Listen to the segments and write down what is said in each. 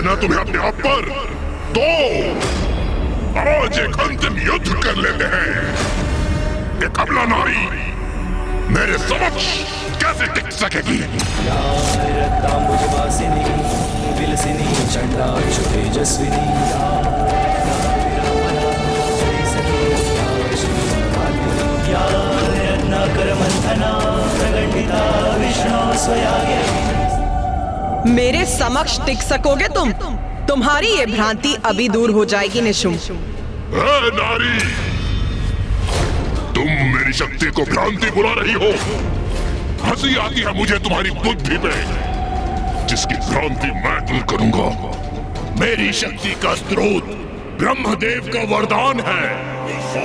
ना तुम्हें अपने आप पर, तो आज एक अंतिम युद्ध कर लेते हैं। ये कमला नारी मेरे समक्ष कैसे टिक सकेगी? मेरे समक्ष टिक सकोगे तुम? तुम्हारी ये भ्रांति अभी दूर हो जाएगी निशुम। नारी, तुम मेरी शक्ति को भ्रांति बुला रही हो। हंसी आती है मुझे तुम्हारी बुद्धि पे, जिसकी भ्रांति मैं दूर करूंगा। मेरी शक्ति का स्रोत ब्रह्मदेव का वरदान है,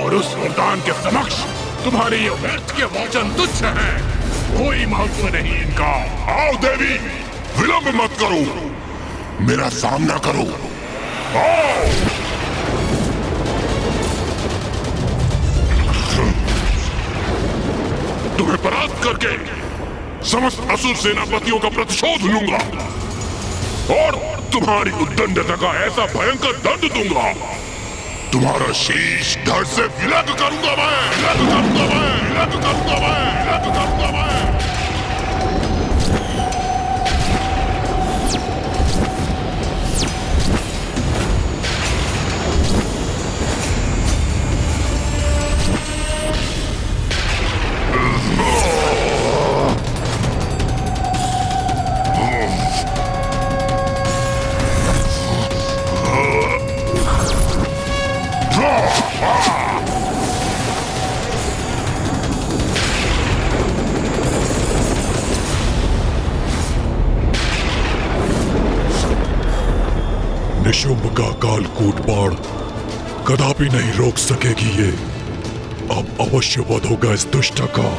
और उस वरदान के समक्ष तुम्हारे ये व्यर्थ के वचन तुच्छ हैं। कोई महत्व नहीं इनका। आओ देवी, विलंब मत करो, मेरा सामना करो। आओ। तुम्हें परास्त करके समस्त असुर सेनापतियों का प्रतिशोध लूंगा और तुम्हारी उद्दंडता का ऐसा भयंकर दंड दूंगा, तुम्हारा शीश धड़ से विलग करूंगा मैं, विलग करूंगा मैं, विलग करूंगा मैं, विलग करूंगा मैं। निशुंभ का कालकूट बाण कदापि नहीं रोक सकेगी ये। अब अवश्य वध होगा इस दुष्ट का।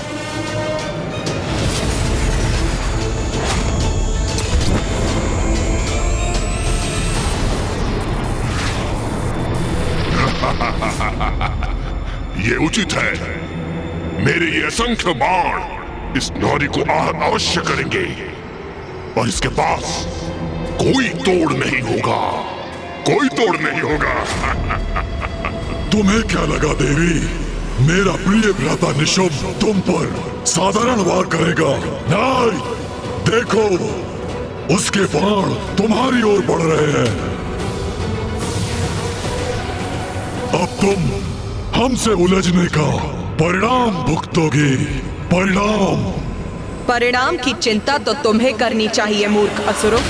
ये उचित है। मेरे ये असंख्य बाण इस नारी को आहत अवश्य करेंगे, और इसके पास कोई तोड़ नहीं होगा, कोई तोड़ नहीं होगा। तुम्हें क्या लगा देवी, मेरा प्रिय भ्राता निशुंभ तुम पर साधारण वार करेगा? नहीं, देखो उसके बाण तुम्हारी ओर बढ़ रहे हैं। अब तुम हमसे उलझने का परिणाम भुगतोगी। परिणाम। परिणाम की चिंता तो तुम्हें करनी चाहिए मूर्ख असुरों।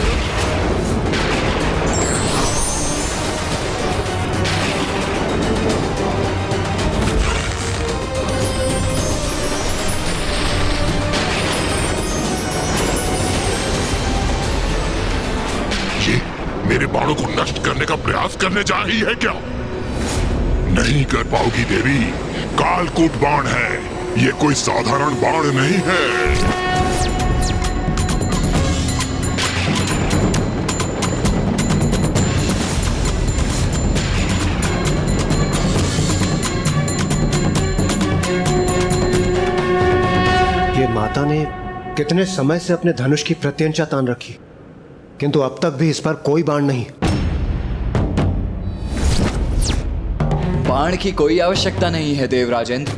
ये मेरे बाणों को नष्ट करने का प्रयास करने जा रही है क्या? नहीं कर पाओगी देवी। कालकूट बाण है, ये कोई साधारण बाण नहीं है। ये माता ने कितने समय से अपने धनुष की प्रत्यंचा तान रखी, किंतु अब तक भी इस पर कोई बाण नहीं। बाण की कोई आवश्यकता नहीं है देवराजेंद्र।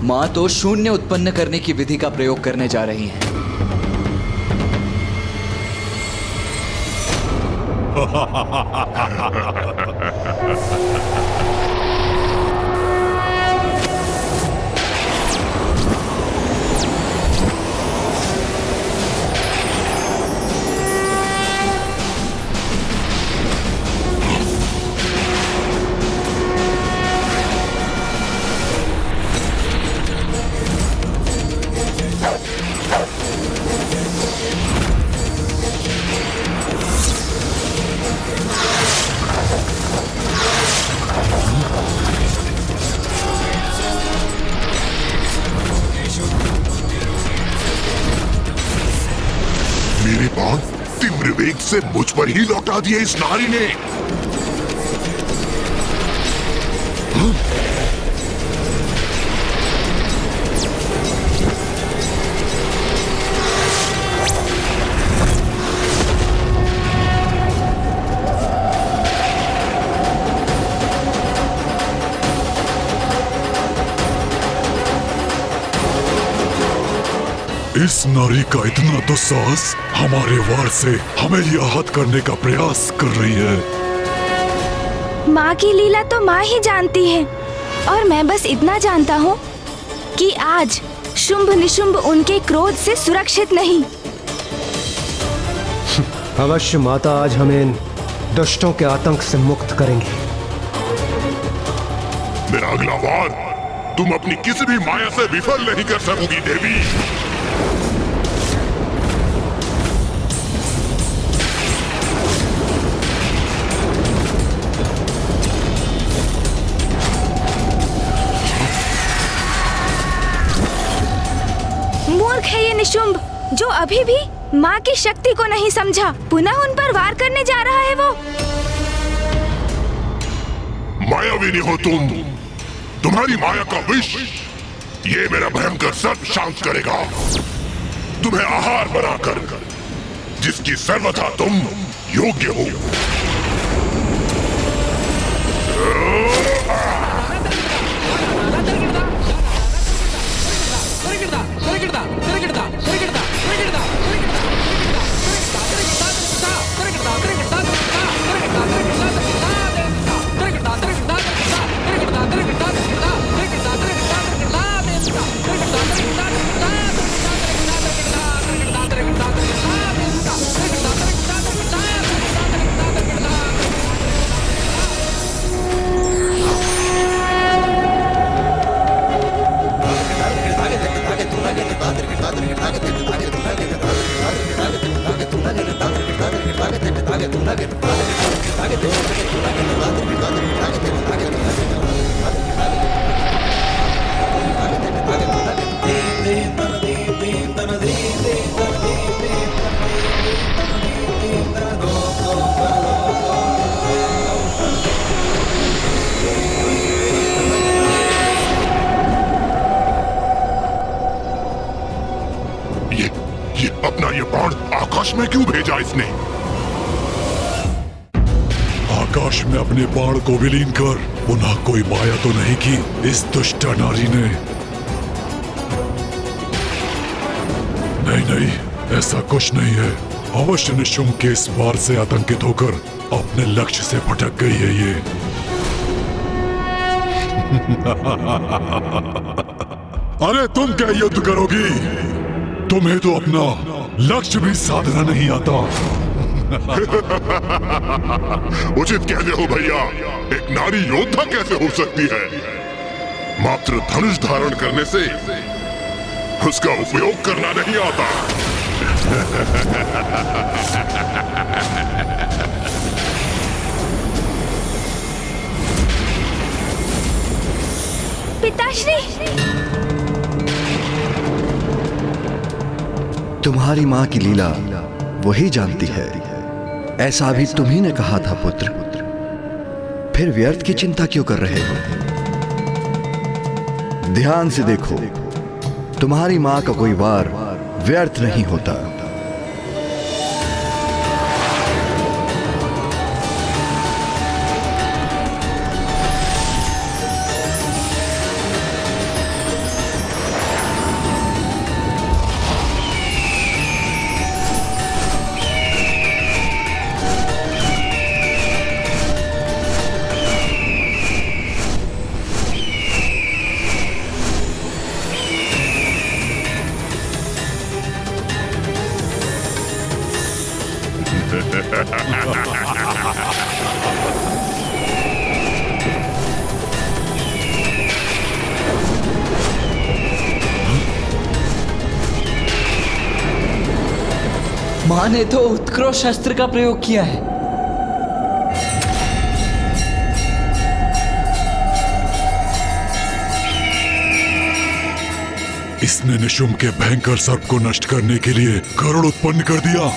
मां तो शून्य उत्पन्न करने की विधि का प्रयोग करने जा रही हैं। मेरे बाण तीव्र वेग से मुझ पर ही लौटा दिए इस नारी ने। इस नारी का इतना दुस्साहस हमारे वार से हमें ही आहत करने का प्रयास कर रही है। माँ की लीला तो माँ ही जानती है, और मैं बस इतना जानता हूँ कि आज शुंभ निशुंभ उनके क्रोध से सुरक्षित नहीं। अवश्य माता आज हमें इन दुष्टों के आतंक से मुक्त करेंगी। मेरा अगला वार तुम अपनी किसी भी माया से विफल नहीं कर सकोगी देवी। मूर्ख है ये निशुंभ, जो अभी भी माँ की शक्ति को नहीं समझा। पुनः उन पर वार करने जा रहा है वो। मायाविनी हो तुम। तुम्हारी माया का विष ये मेरा भयंकर सर्प शांत करेगा। तुम्हें आहार बनाकर जिसकी सर्वथा तुम योग्य हो। ये बाण आकाश में क्यों भेजा इसने? आकाश में अपने बाण को विलीन कर पुनः कोई माया तो नहीं की इस दुष्ट नारी ने? नहीं नहीं, ऐसा कुछ नहीं है। अवश्य निशुंभ के इस वार से आतंकित होकर अपने लक्ष्य से भटक गई है ये। अरे तुम क्या युद्ध करोगी? तुम्हें तो अपना लक्ष्य भी साधना नहीं आता। उचित कहते हो भैया। एक नारी योद्धा कैसे हो सकती है? मात्र धनुष धारण करने से उसका उपयोग करना नहीं आता। पिताश्री, तुम्हारी माँ की लीला वही जानती है, ऐसा भी तुम्ही ने कहा था पुत्र। फिर व्यर्थ की चिंता क्यों कर रहे हो? ध्यान से देखो, तुम्हारी माँ का कोई वार व्यर्थ नहीं होता। मां ने तो उत्कृष्ट शस्त्र का प्रयोग किया है। इसने निशुंभ के भयंकर सर्प को नष्ट करने के लिए गरुड़ उत्पन्न कर दिया।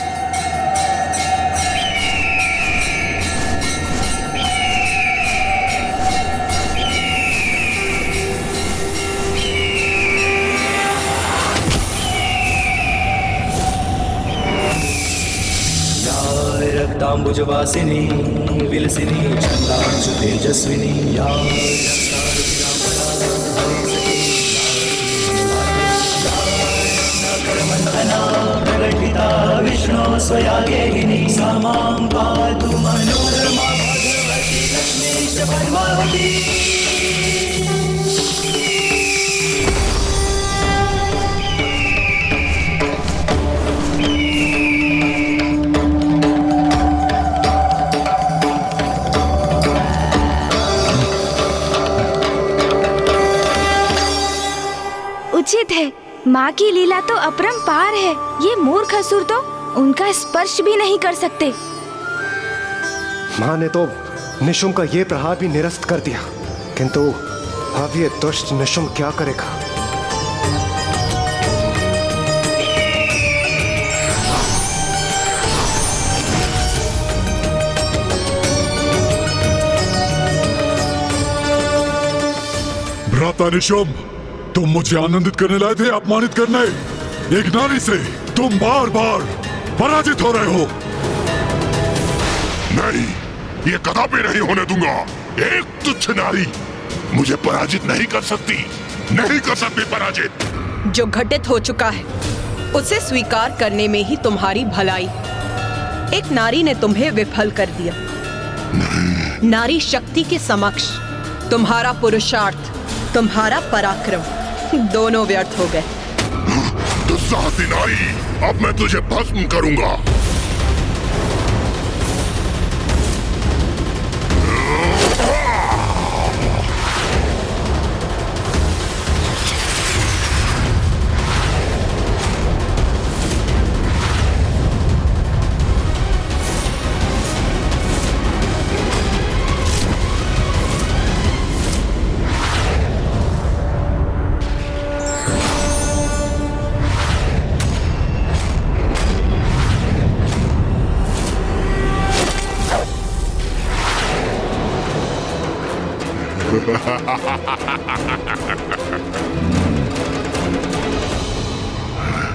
रक्तांबुजवासिनी विलसिनी छंदांशु तेजस्विनी या स्वयागेहिनी सा मां पातु मनोरमा भगवती लक्ष्मीश्च पद्मावती। उचित है, माँ की लीला तो अपरंपार है। ये मूर्ख असुर तो उनका स्पर्श भी नहीं कर सकते। माँ ने तो निशुम का ये प्रहार भी निरस्त कर दिया, किंतु अब ये दुष्ट निशुम क्या करेगा? भ्राता निशुम, तुम मुझे आनंदित करने लाए थे, अपमानित करने? एक नारी से तुम बार बार पराजित हो रहे हो। नहीं, ये कदापि नहीं होने दूंगा। एक तुच्छ नारी मुझे पराजित नहीं कर सकती, नहीं कर सकती पराजित। जो घटित हो चुका है उसे स्वीकार करने में ही तुम्हारी भलाई। एक नारी ने तुम्हें विफल कर दिया। नारी शक्ति के समक्ष तुम्हारा पुरुषार्थ, तुम्हारा पराक्रम दोनों व्यर्थ हो गए। दुस्साहसी नारी, अब मैं तुझे भस्म करूंगा।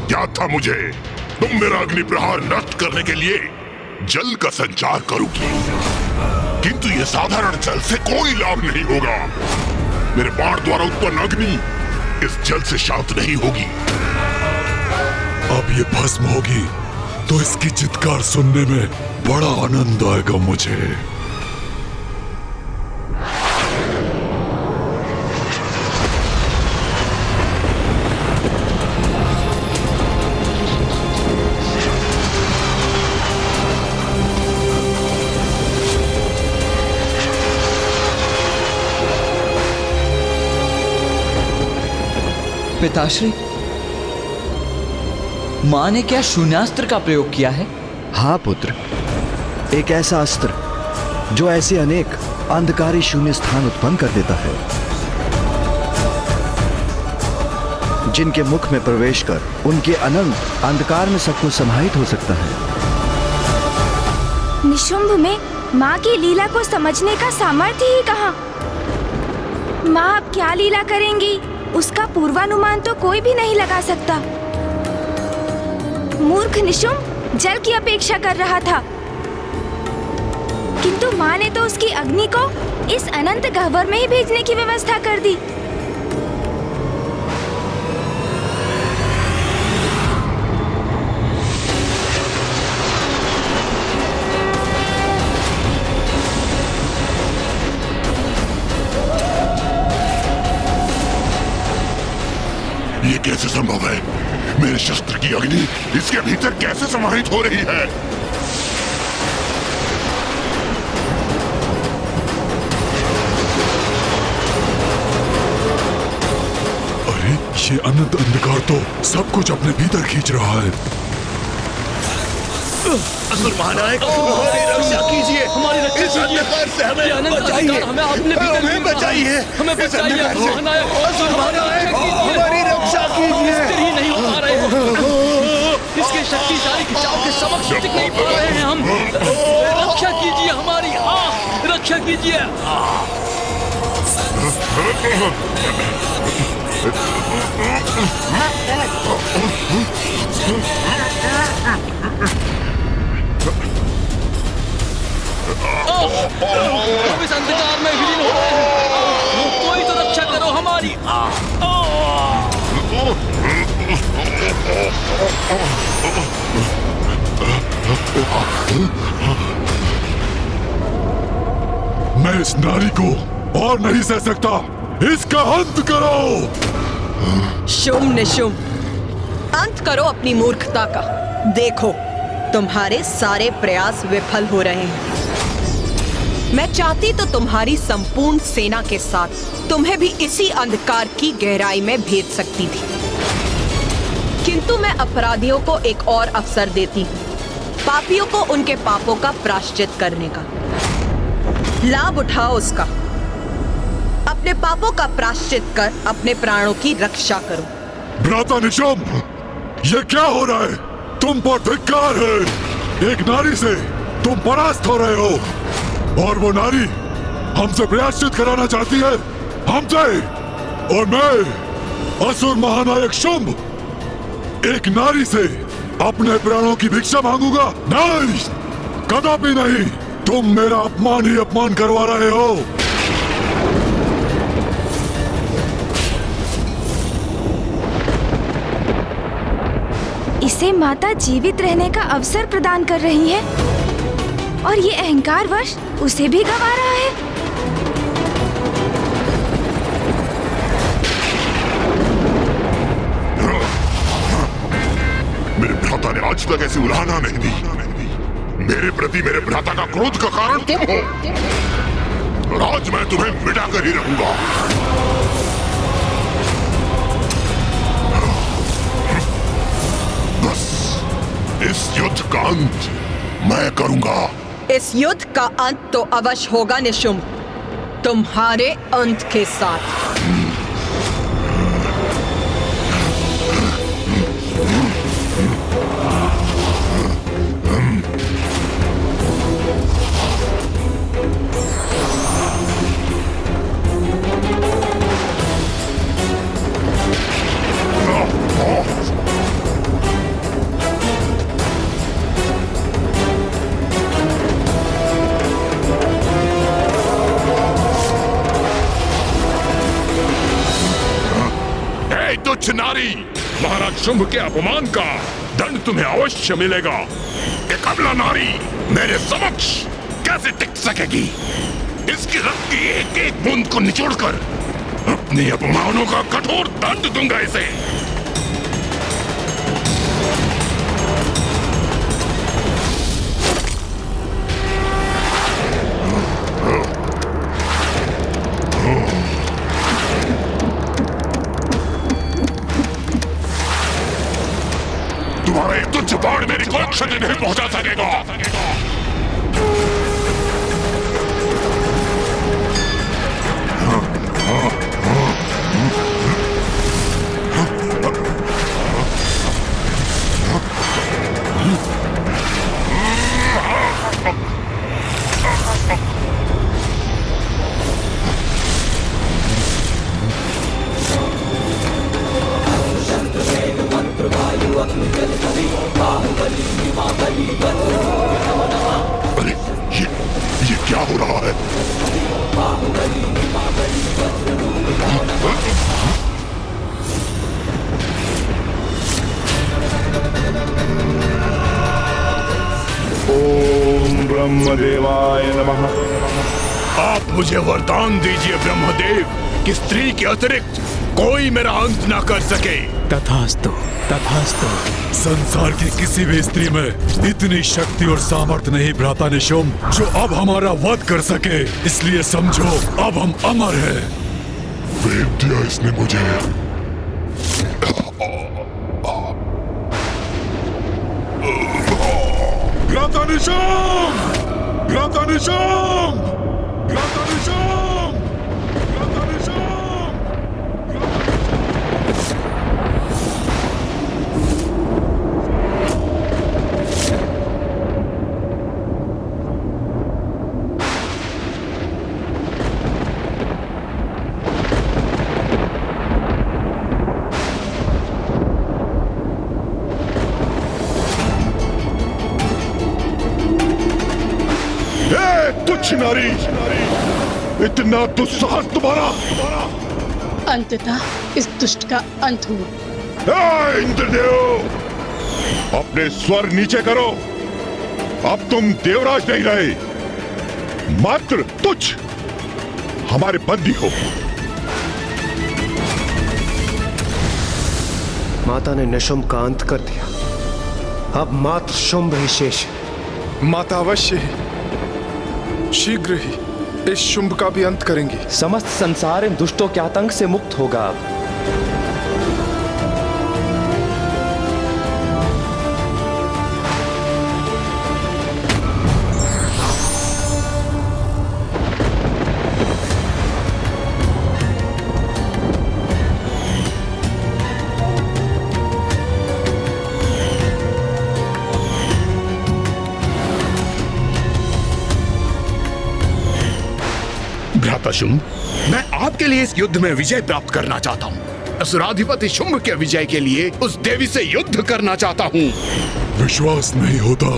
क्या था मुझे? तुम मेरा अग्नि प्रहार नष्ट करने के लिए जल का संचार करोगी, किंतु ये साधारण जल से कोई लाभ नहीं होगा। मेरे बाण द्वारा उत्पन्न अग्नि इस जल से शांत नहीं होगी। अब ये भस्म होगी तो इसकी चित्कार सुनने में बड़ा आनंद आएगा मुझे। पिताश्री, माँ ने क्या शून्यास्त्र का प्रयोग किया है? हाँ पुत्र, एक ऐसा अस्त्र जो ऐसे अनेक अंधकारी शून्य स्थान उत्पन्न कर देता है, जिनके मुख में प्रवेश कर उनके अनंत अंधकार में सबको समाहित हो सकता है। निशुंभ में माँ की लीला को समझने का सामर्थ्य ही कहाँ? माँ अब क्या लीला करेंगी, उसका पूर्वानुमान तो कोई भी नहीं लगा सकता। मूर्ख निशुंभ जल की अपेक्षा कर रहा था, किंतु माँ ने तो उसकी अग्नि को इस अनंत गह्वर में ही भेजने की व्यवस्था कर दी। ये कैसे संभव है? मेरे शस्त्र की अग्नि इसके भीतर कैसे समाहित हो रही है? अरे ये अनंत अंधकार तो सब कुछ अपने भीतर खींच रहा है। असुर महानायक, हमारी रक्षा कीजिए, हमारी रक्षा कीजिए, अंधकार से हमें बचाइए, हमें बचाइए, हमें बचाइए, असुर महानायक, हमारी रक्षा कीजिए। स्थिर ही नहीं हो पा रहे हैं, इसके शक्तिशाली खिंचाव के समक्ष टिक नहीं पा रहे हैं हम। रक्षा कीजिए हमारी, रक्षा कीजिए। हम इस अंधकार में विलीन हो रहे हैं, कोई तो रक्षा करो हमारी। मैं इस नारी को और नहीं सह सकता। इसका अंत करो। शुंभ निशुंभ, अंत करो अपनी मूर्खता का। देखो, तुम्हारे सारे प्रयास विफल हो रहे हैं। मैं चाहती तो तुम्हारी संपूर्ण सेना के साथ तुम्हें भी इसी अंधकार की गहराई में भेज सकती थी, किंतु मैं अपराधियों को एक और अवसर देती हूँ, पापियों को उनके पापों का प्रायश्चित करने का। लाभ उठाओ उसका। अपने पापों का प्रायश्चित कर अपने प्राणों की रक्षा करो। भ्राता निशुंभ, ये क्या हो रहा है? तुम पर धिक्कार है। एक नारी से तुम परास्त हो रहे हो और वो नारी हमसे प्रायश्चित कराना चाहती है, हमसे। और मैं असुर महानायक शुंभ एक नारी से अपने प्राणों की भिक्षा मांगूंगा? नहीं, कदापि नहीं। तुम मेरा अपमान ही अपमान करवा रहे हो। इसे माता जीवित रहने का अवसर प्रदान कर रही है और ये अहंकारवश उसे भी गवा रहा है। मेरे भ्राता ने आज तक ऐसी उलाहना नहीं दी। मेरे प्रति मेरे भ्राता का क्रोध का कारण तुम हो, और आज मैं तुम्हें मिटा कर ही रहूंगा। बस इस युद्ध का अंत मैं करूंगा। इस युद्ध का अंत तो अवश्य होगा निशुंभ, तुम्हारे अंत के साथ। तुच्छ नारी, महाराज शुंभ के अपमान का दंड तुम्हें अवश्य मिलेगा। एक अबला नारी मेरे समक्ष कैसे टिक सकेगी? इसकी रक्त की एक एक बूंद को निचोड़कर अपने अपमानों का कठोर दंड दूंगा इसे। तुम्हारा एक तुच्छ बाण मेरी कोई क्षति नहीं पहुंचा सकेगा। अरे ये क्या हो रहा है? ओम ब्रह्मदेवाय नमः। आप मुझे वरदान दीजिए ब्रह्मदेव कि स्त्री के अतिरिक्त कोई मेरा अंत ना कर सके। तथास्तु, तथास्तु। संसार की किसी भी स्त्री में इतनी शक्ति और सामर्थ्य नहीं भ्राता निशुंभ जो अब हमारा वध कर सके। इसलिए समझो, अब हम अमर हैं। वेद दिया इसने मुझे। भ्राता निशुंभ! भ्राता निशुंभ! भ्राता निशुंभ! भ्राता निशुंभ! तुच्छ नारी, इतना दुस्साहस तुम्हारा! अंततः इस दुष्ट का अंत हुआ। इंद्रदेव, अपने स्वर नीचे करो। अब तुम देवराज नहीं रहे, मात्र तुच्छ हमारे बंदी हो। माता ने निशुंभ का अंत कर दिया, अब मात्र शुंभ ही शेष है। माता अवश्य ही शीघ्र ही इस शुंभ का भी अंत करेंगी। समस्त संसार इन दुष्टों के आतंक से मुक्त होगा अब। भ्राता शुंभ, मैं आपके लिए इस युद्ध में विजय प्राप्त करना चाहता हूँ। असुराधिपति शुंभ के विजय के लिए उस देवी से युद्ध करना चाहता हूँ। विश्वास नहीं होता?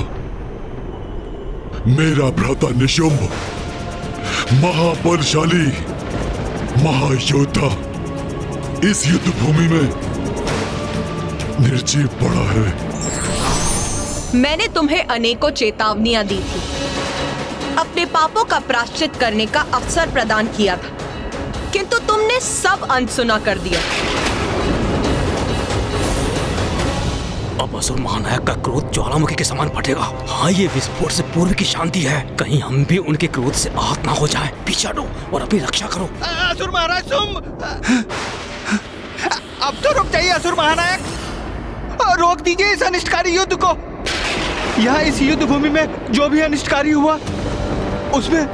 मेरा भ्राता निशुंभ महाबलशाली महायोद्धा इस युद्ध भूमि में निर्जीव पड़ा है। मैंने तुम्हें अनेकों चेतावनियां दी थी, अपने पापों का प्रायश्चित करने का अवसर प्रदान किया था, किंतु तुमने सब अनसुना कर दिया। अब असुर महानायक का क्रोध ज्वालामुखी के समान फटेगा। हाँ, ये विस्फोट से पूर्व की शांति है, कहीं हम भी उनके क्रोध से आहत ना हो जाए। पीछे हटो और अपनी रक्षा करो। असुर महाराज शुंभ, अब तो रुक जाइए असुर महानायक, रोक दीजिए इस अनिष्टकारी युद्ध को। यहाँ इस युद्ध भूमि में जो भी अनिष्टकारी हुआ उसमें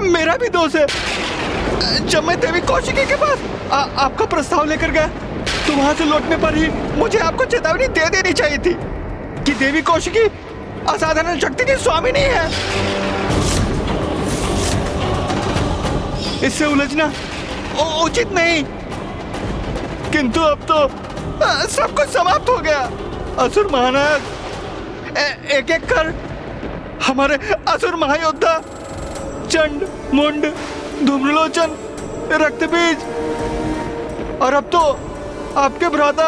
मेरा भी दोष है। जब मैं देवी कौशिकी के पास आपका प्रस्ताव लेकर गया तो वहां से लौटने पर ही मुझे आपको चेतावनी दे देनी चाहिए थी कि देवी कौशिकी असाधारण शक्ति की स्वामिनी है। इससे उलझना उचित नहीं, किंतु अब तो सब कुछ समाप्त हो गया। असुर महानायक, एक एक कर हमारे असुर महायोद्धा चंड, मुंड, धूम्रलोचन, रक्तबीज और अब तो आपके भ्राता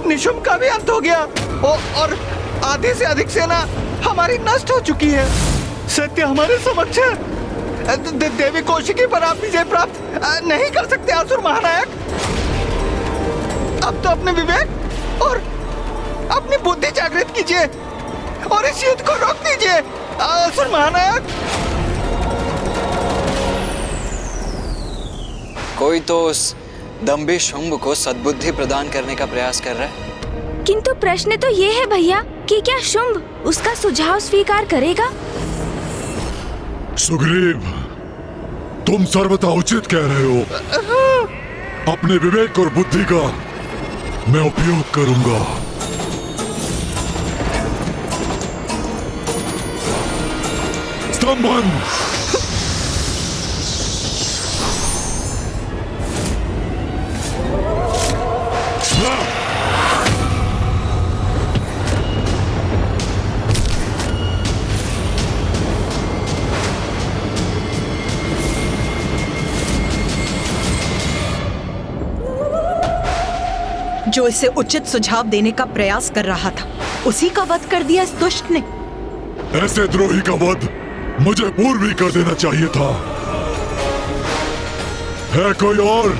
निशुंभ का भी अंत हो गया और आधे से अधिक सेना हमारी नष्ट हो चुकी है। सत्य हमारे समक्ष है। देवी कौशिकी पर आप विजय प्राप्त नहीं कर सकते असुर महानायक। अब तो अपने विवेक और अपनी बुद्धि जागृत कीजिए और इस युद्ध को रोक दीजिए असुर महानायक। कोई तो उस दंभी शुंभ को सद्बुद्धि प्रदान करने का प्रयास कर रहा है। किंतु प्रश्न तो ये है भैया कि क्या शुंभ उसका सुझाव स्वीकार करेगा? सुग्रीव, तुम सर्वथा उचित कह रहे हो। अपने विवेक और बुद्धि का मैं उपयोग करूंगा। स्तंभन! जो इसे उचित सुझाव देने का प्रयास कर रहा था, उसी का वध कर दिया इस दुष्ट ने। ऐसे द्रोही का वध मुझे पूर्व ही कर देना चाहिए था। है कोई और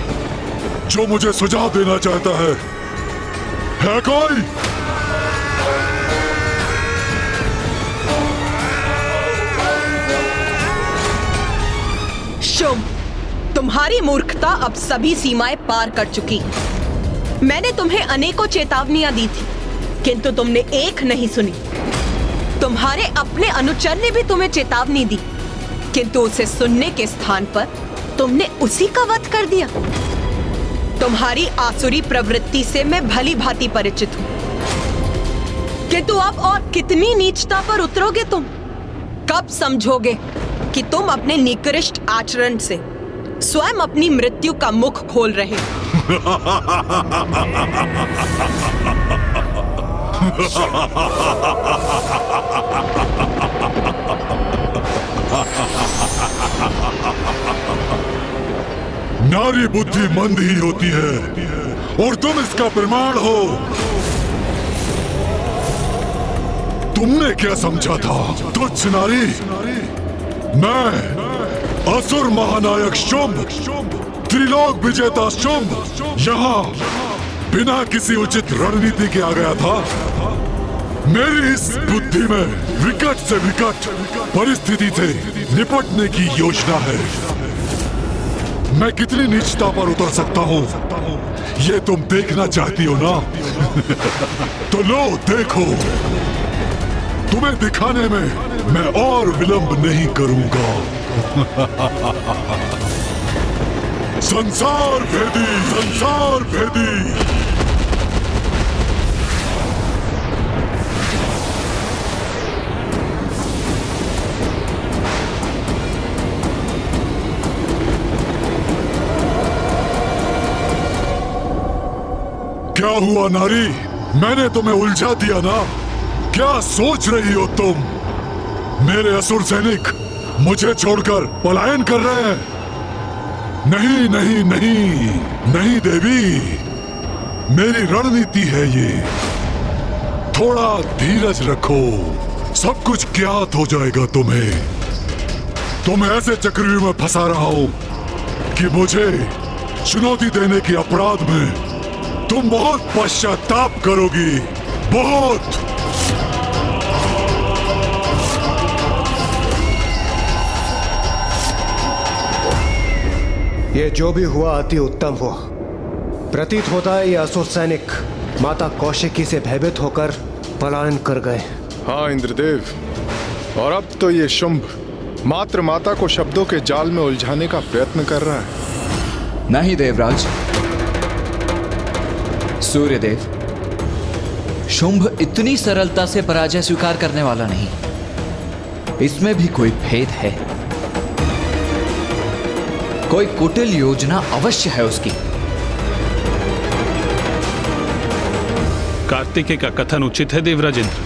जो मुझे सुझाव देना चाहता है? है कोई? शुंभ, तुम्हारी मूर्खता अब सभी सीमाएं पार कर चुकी है। मैंने तुम्हें अनेकों चेतावनियां दी थी, किंतु तुमने एक नहीं सुनी। तुम्हारे अपने अनुचर ने भी तुम्हें चेतावनी दी, किंतु उसे सुनने के स्थान पर तुमने उसी का वध कर दिया। तुम्हारी आसुरी प्रवृत्ति से मैं भली भांति परिचित हूं, किंतु अब और कितनी नीचता पर उतरोगे तुम? कब समझोगे कि तुम अपने निकृष्ट आचरण से स्वयं अपनी मृत्यु का मुख खोल रहे हो? नारी बुद्धि मंद ही होती है और तुम इसका प्रमाण हो। तुमने क्या समझा था तुच्छ नारी? मैं असुर महानायक शुंभ, त्रिलोक विजेता शुंभ यहाँ बिना किसी उचित रणनीति के आ गया था। मेरी इस बुद्धि में विकट से विकट परिस्थिति से निपटने की योजना है। मैं कितनी नीचता पर उतर सकता हूँ ये तुम देखना चाहती हो ना? तो लो देखो, तुम्हें दिखाने में मैं और विलंब नहीं करूंगा। संसार भेदी, संसार भेदी। क्या हुआ नारी? मैंने तुम्हें उलझा दिया ना? क्या सोच रही हो तुम? मेरे असुर सैनिक मुझे छोड़कर पलायन कर रहे हैं? नहीं नहीं नहीं नहीं देवी, मेरी रणनीति है ये। थोड़ा धीरज रखो, सब कुछ ज्ञात हो जाएगा तुम्हें। तुम ऐसे चक्रव्यूह में फंसा रहा हो कि मुझे चुनौती देने के अपराध में तुम बहुत पश्चाताप करोगी, बहुत। ये जो भी हुआ अति उत्तम हुआ। प्रतीत होता है ये असुर सैनिक माता कौशिकी से भयभीत होकर पलायन कर गए। हाँ इंद्रदेव, और अब तो ये शुंभ मात्र माता को शब्दों के जाल में उलझाने का प्रयत्न कर रहा है। नहीं देवराज, सूर्यदेव, शुंभ इतनी सरलता से पराजय स्वीकार करने वाला नहीं। इसमें भी कोई भेद है, कोई कुटिल योजना अवश्य है उसकी। कार्तिकेय का कथन उचित है देवराज इंद्र।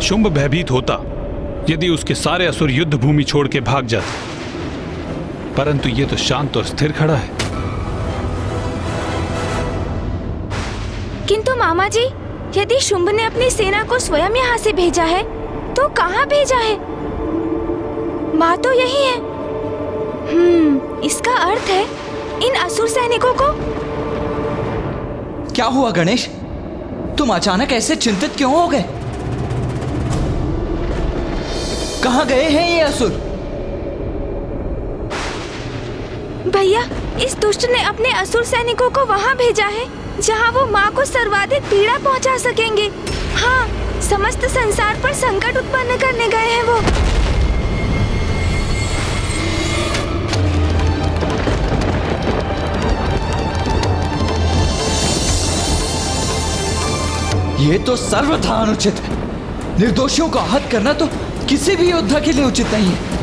शुंभ भयभीत होता यदि उसके सारे असुर युद्ध भूमि छोड़ के भाग जाते, परंतु ये तो शांत और स्थिर खड़ा है। किंतु मामा जी, यदि शुंभ ने अपनी सेना को स्वयं यहाँ से भेजा है तो कहाँ भेजा है? माँ तो यही है। इसका अर्थ है इन असुर सैनिकों को। क्या हुआ गणेश? तुम अचानक ऐसे चिंतित क्यों हो गए? कहाँ गए हैं ये असुर? भैया, इस दुष्ट ने अपने असुर सैनिकों को वहाँ भेजा है जहाँ वो माँ को सर्वाधिक पीड़ा पहुँचा सकेंगे। हाँ, समस्त संसार पर संकट उत्पन्न करने गए हैं वो। ये तो सर्वथा अनुचित है। निर्दोषियों को आहत करना तो किसी भी योद्धा के लिए उचित नहीं है।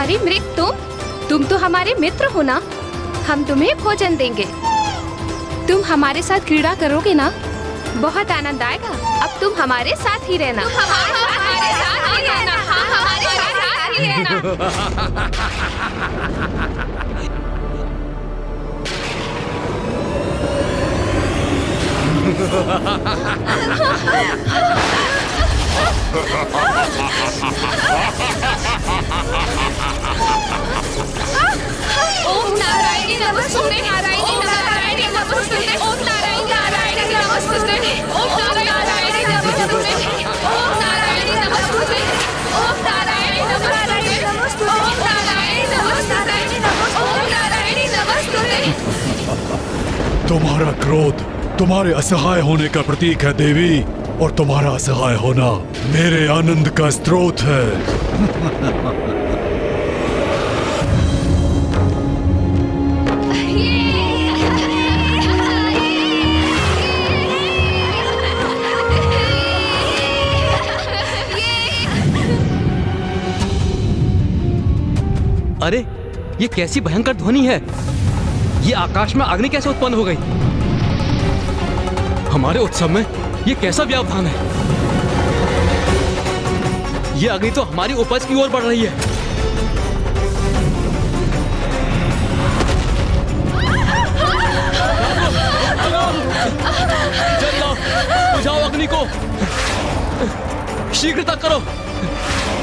अरे मृग, तुम तो हमारे मित्र हो ना। हम तुम्हें भोजन देंगे। तुम हमारे साथ क्रीड़ा करोगे ना, बहुत आनंद आएगा। अब तुम हमारे साथ ही रहना। ओम नारायणी नमस्तुते, नारायणी नारायणी नमस्तुते, ओम नारायणी नारायणी नमस्तुते, ओम नारायणी नमस्तुते, ओम नारायणी नमस्तुते, ओम नारायणी नमस्तुते, ओम नारायणी नमस्तुते, ओम नारायणी नमस्तुते। तुम्हारा क्रोध तुम्हारे असहाय होने का प्रतीक है देवी, और तुम्हारा असहाय होना मेरे आनंद का स्रोत है। अरे ये कैसी भयंकर ध्वनि है। ये आकाश में अग्नि कैसे उत्पन्न हो गई? हमारे उत्सव में ये कैसा व्यवधान है? ये अग्नि तो हमारी उपज की ओर बढ़ रही है। जल लाओ, बुझाओ अग्नि को, शीघ्रता करो,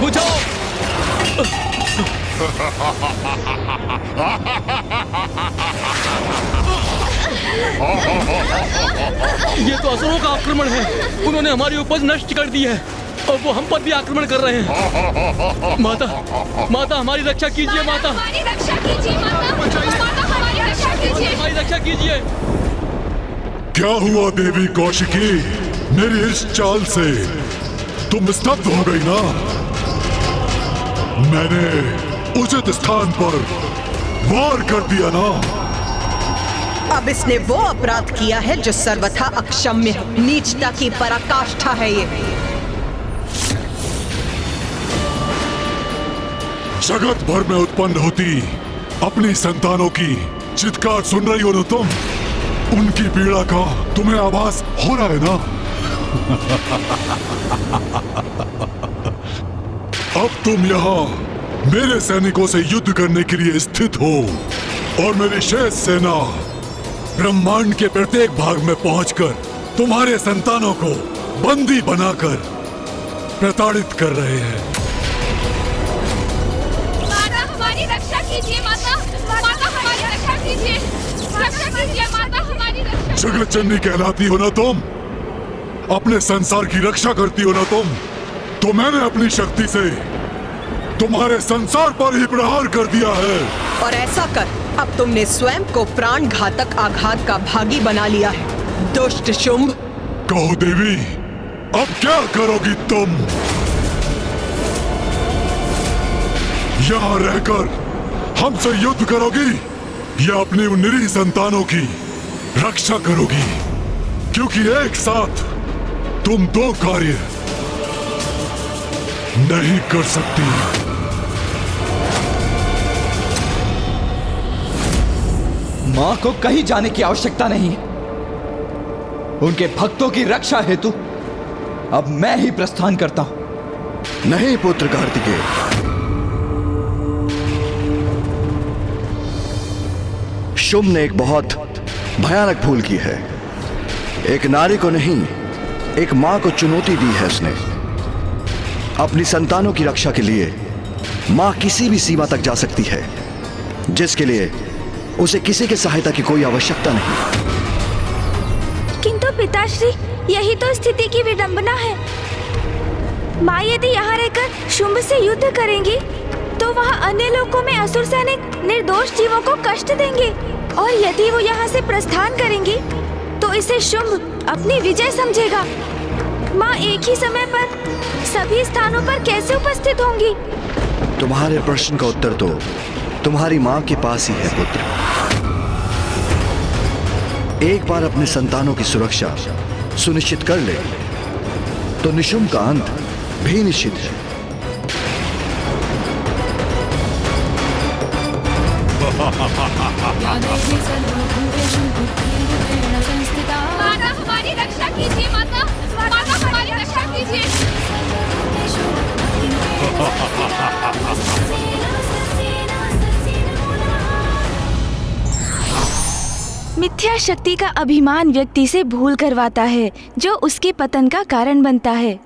बुझाओ। ये तो असुरों का आक्रमण है। उन्होंने हमारी उपज नष्ट कर दी है और वो हम पर भी आक्रमण कर रहे हैं। माता, माता हमारी रक्षा कीजिए। माता हमारी रक्षा कीजिए। माता हमारी रक्षा कीजिए। हमारी रक्षा कीजिए। क्या हुआ देवी कौशिकी? मेरी इस चाल से तुम स्तब्ध हो गई ना? मैंने उचित स्थान पर वार कर दिया ना? अब इसने वो अपराध किया है जो सर्वथा अक्षम्य है। नीचता की पराकाष्ठा है ये। जगत भर में उत्पन्न होती अपनी संतानों की चित्कार सुन रही हो ना तुम? उनकी पीड़ा का तुम्हें आभास हो रहा है ना? अब तुम यहाँ मेरे सैनिकों से युद्ध करने के लिए स्थित हो और मेरी शेष सेना ब्रह्मांड के प्रत्येक भाग में पहुंचकर तुम्हारे संतानों को बंदी बनाकर प्रताड़ित कर रहे हैं। माता हमारी रक्षा कीजिए। माता हमारी रक्षा कीजिए। रक्षा कीजिए माता हमारी रक्षा। जगत जननी कहलाती हो ना तुम? अपने संसार की रक्षा करती हो ना तुम? तो मैंने अपनी शक्ति से तुम्हारे संसार पर ही प्रहार कर दिया है। और ऐसा कर अब तुमने स्वयं को प्राण घातक आघात का भागी बना लिया है। दुष्ट शुंभ। कहो देवी, अब क्या करोगी तुम? यहाँ रहकर हमसे युद्ध करोगी या अपनी उन निरीह संतानों की रक्षा करोगी? क्योंकि एक साथ तुम दो कार्य नहीं कर सकती। मां को कहीं जाने की आवश्यकता नहीं। उनके भक्तों की रक्षा हेतु अब मैं ही प्रस्थान करता हूं। नहीं पुत्र कार्तिकेय, शुंभ ने एक बहुत भयानक भूल की है। एक नारी को नहीं, एक मां को चुनौती दी है उसने। अपनी संतानों की रक्षा के लिए मां किसी भी सीमा तक जा सकती है, जिसके लिए उसे किसी की सहायता की कोई आवश्यकता नहीं। किंतु पिताश्री, यही तो स्थिति की विडंबना है। माँ यदि यहाँ रहकर शुंभ से युद्ध करेंगी तो वहाँ अन्य लोकों में असुर सैनिक निर्दोष जीवों को कष्ट देंगे, और यदि वो यहाँ से प्रस्थान करेंगी तो इसे शुंभ अपनी विजय समझेगा। माँ एक ही समय पर सभी स्थानों पर कैसे उपस्थित होंगी? तुम्हारे प्रश्न का उत्तर तो तुम्हारी मां के पास ही है पुत्र। एक बार अपने संतानों की सुरक्षा सुनिश्चित कर ले तो निशुंभ का अंत भी निश्चित है। माता हमारी रक्षा कीजिए। माता हमारी रक्षा कीजिए। मिथ्या शक्ति का अभिमान व्यक्ति से भूल करवाता है, जो उसके पतन का कारण बनता है।